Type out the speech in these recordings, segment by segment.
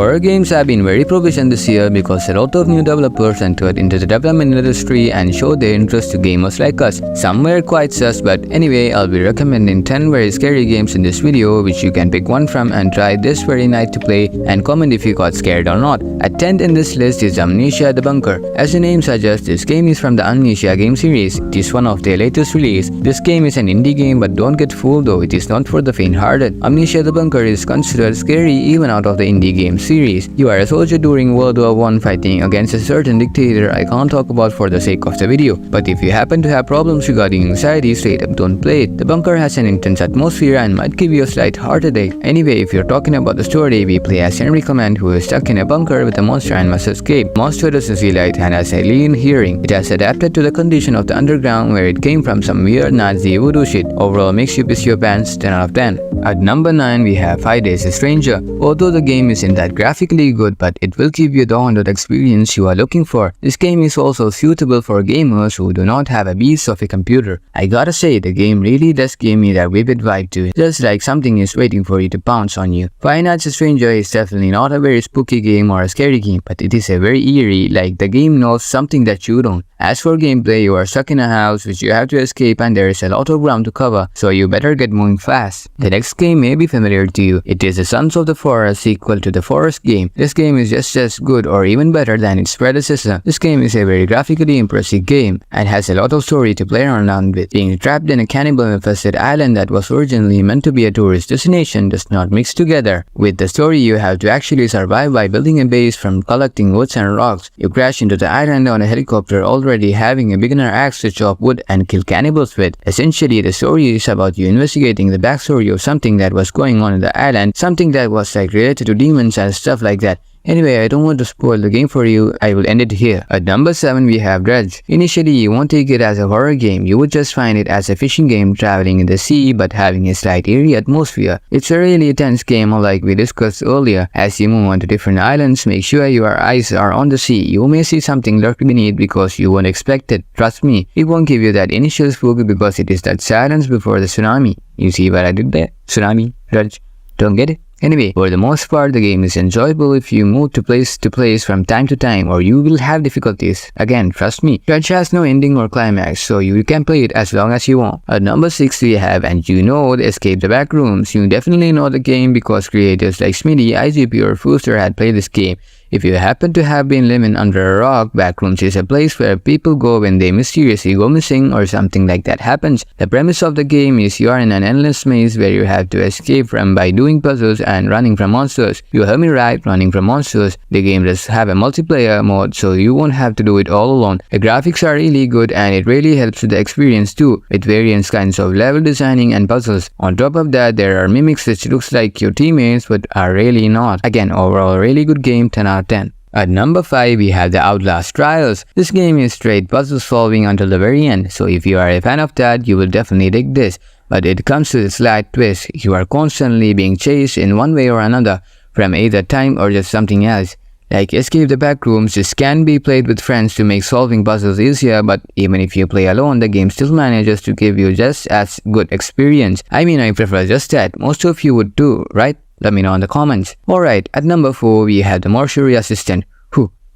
Horror games have been very proficient this year because a lot of new developers entered into the development industry and showed their interest to gamers like us. Some were quite sus, but anyway, I'll be recommending 10 very scary games in this video which you can pick one from and try this very night to play and comment if you got scared or not. At 10th in this list is Amnesia the Bunker. As the name suggests, this game is from the Amnesia game series. It is one of their latest release. This game is an indie game, but don't get fooled though, it is not for the faint-hearted. Amnesia the Bunker is considered scary even out of the indie game series. You are a soldier during World War I fighting against a certain dictator I can't talk about for the sake of the video. But if you happen to have problems regarding anxiety, straight up don't play it. The bunker has an intense atmosphere and might give you a slight heart attack. Anyway, if you're talking about the story, we play as Henry Command, who is stuck in a bunker with a monster and must escape. Monster doesn't see light and has a lean hearing. It has adapted to the condition of the underground where it came from some weird Nazi voodoo shit. Overall makes you piss your pants. 10 out of 10. At number 9 we have 5 Days a Stranger. Although the game isn't that graphically good, but it will give you the download experience you are looking for. This game is also suitable for gamers who do not have a beast of a computer. I gotta say, the game really does give me that vivid vibe to it, just like something is waiting for you to pounce on you. Five Nights a Stranger is definitely not a very spooky game or a scary game, but it is a very eerie, like the game knows something that you don't. As for gameplay, you are stuck in a house which you have to escape and there is a lot of ground to cover, so you better get moving fast. The next game may be familiar to you. It is the Sons of the Forest sequel to the Forest game. This game is just as good or even better than its predecessor. This game is a very graphically impressive game and has a lot of story to play around with. Being trapped in a cannibal-infested island that was originally meant to be a tourist destination does not mix together. With the story, you have to actually survive by building a base from collecting woods and rocks. You crash into the island on a helicopter already having a beginner axe to chop wood and kill cannibals with. Essentially, the story is about you investigating the backstory of something that was going on in the island, something that was like related to demons and stuff like that. Anyway, I don't want to spoil the game for you, I will end it here. At number 7 we have Dredge. Initially, you won't take it as a horror game, you would just find it as a fishing game traveling in the sea but having a slight eerie atmosphere. It's a really tense game like we discussed earlier. As you move on to different islands, make sure your eyes are on the sea. You may see something lurking beneath because you won't expect it. Trust me, it won't give you that initial spook because it is that silence before the tsunami. You see what I did there? Tsunami, Dredge, don't get it? Anyway, for the most part, the game is enjoyable if you move to place from time to time, or you will have difficulties. Again, trust me, Dredge has no ending or climax, so you can play it as long as you want. At number 6 we have And You Know the Escape the Backrooms. You definitely know the game because creators like Smitty, IGP or Fooster had played this game. If you happen to have been living under a rock, Backrooms is a place where people go when they mysteriously go missing or something like that happens. The premise of the game is you are in an endless maze where you have to escape from by doing puzzles and running from monsters. You heard me right, running from monsters. The game does have a multiplayer mode, so you won't have to do it all alone. The graphics are really good and it really helps with the experience too, with various kinds of level designing and puzzles. On top of that, there are mimics which looks like your teammates but are really not. Again, overall really good game, 10 out of 10. At number 5 we have the Outlast Trials. This game is straight puzzle solving until the very end, so if you are a fan of that, you will definitely dig this. But it comes with a slight twist. You are constantly being chased in one way or another, from either time or just something else. Like Escape the Backrooms, this can be played with friends to make solving puzzles easier, but even if you play alone, the game still manages to give you just as good experience. I mean, I prefer just that. Most of you would too, right? Let me know in the comments. Alright, at number 4 we have The Mortuary Assistant.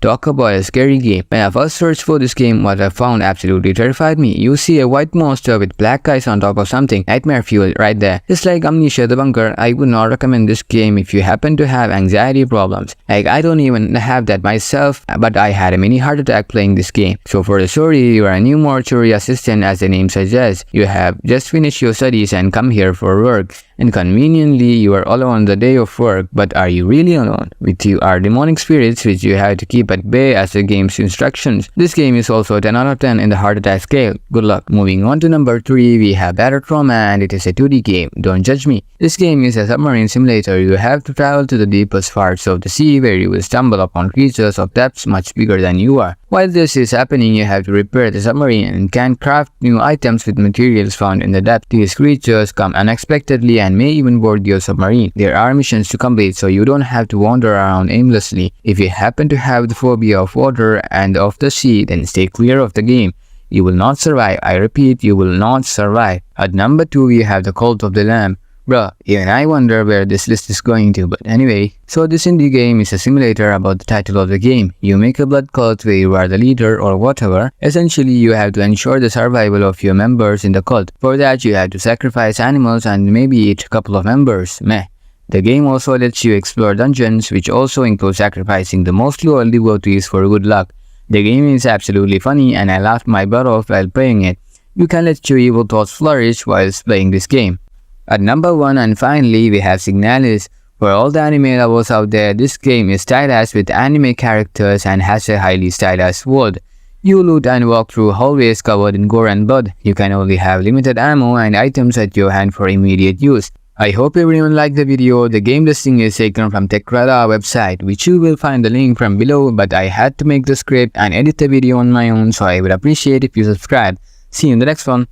Talk about a scary game. When I first searched for this game, what I found absolutely terrified me. You see a white monster with black eyes on top of something. Nightmare fuel right there. Just like Amnesia the Bunker, I would not recommend this game if you happen to have anxiety problems. Like, I don't even have that myself, but I had a mini heart attack playing this game. So for the story, you are a new mortuary assistant as the name suggests. You have just finished your studies and come here for work. And conveniently, you are alone on the day of work, but are you really alone? With you are demonic spirits which you have to keep at bay as the game's instructions. This game is also 10 out of 10 in the heart attack scale. Good luck. Moving on to number 3, we have Battle Trauma, and it is a 2D game. Don't judge me. This game is a submarine simulator. You have to travel to the deepest parts of the sea where you will stumble upon creatures of depths much bigger than you are. While this is happening, you have to repair the submarine and can craft new items with materials found in the depth. These creatures come unexpectedly and may even board your submarine. There are missions to complete, so you don't have to wander around aimlessly. If you happen to have the phobia of water and of the sea, then stay clear of the game. You will not survive. I repeat, you will not survive. At number 2, we have The Cult of the Lamb. Bruh, even I wonder where this list is going to, but anyway. So this indie game is a simulator about the title of the game. You make a blood cult where you are the leader or whatever. Essentially, you have to ensure the survival of your members in the cult. For that, you have to sacrifice animals and maybe eat a couple of members. Meh. The game also lets you explore dungeons, which also include sacrificing the most loyal devotees for good luck. The game is absolutely funny and I laughed my butt off while playing it. You can let your evil thoughts flourish whilst playing this game. At number 1 and finally we have Signalis. For all the anime lovers out there, this game is stylized with anime characters and has a highly stylized world. You loot and walk through hallways covered in gore and blood. You can only have limited ammo and items at your hand for immediate use. I hope everyone liked the video. The game listing is taken from TechRadar website, which you will find the link from below, but I had to make the script and edit the video on my own, so I would appreciate if you subscribe. See you in the next one.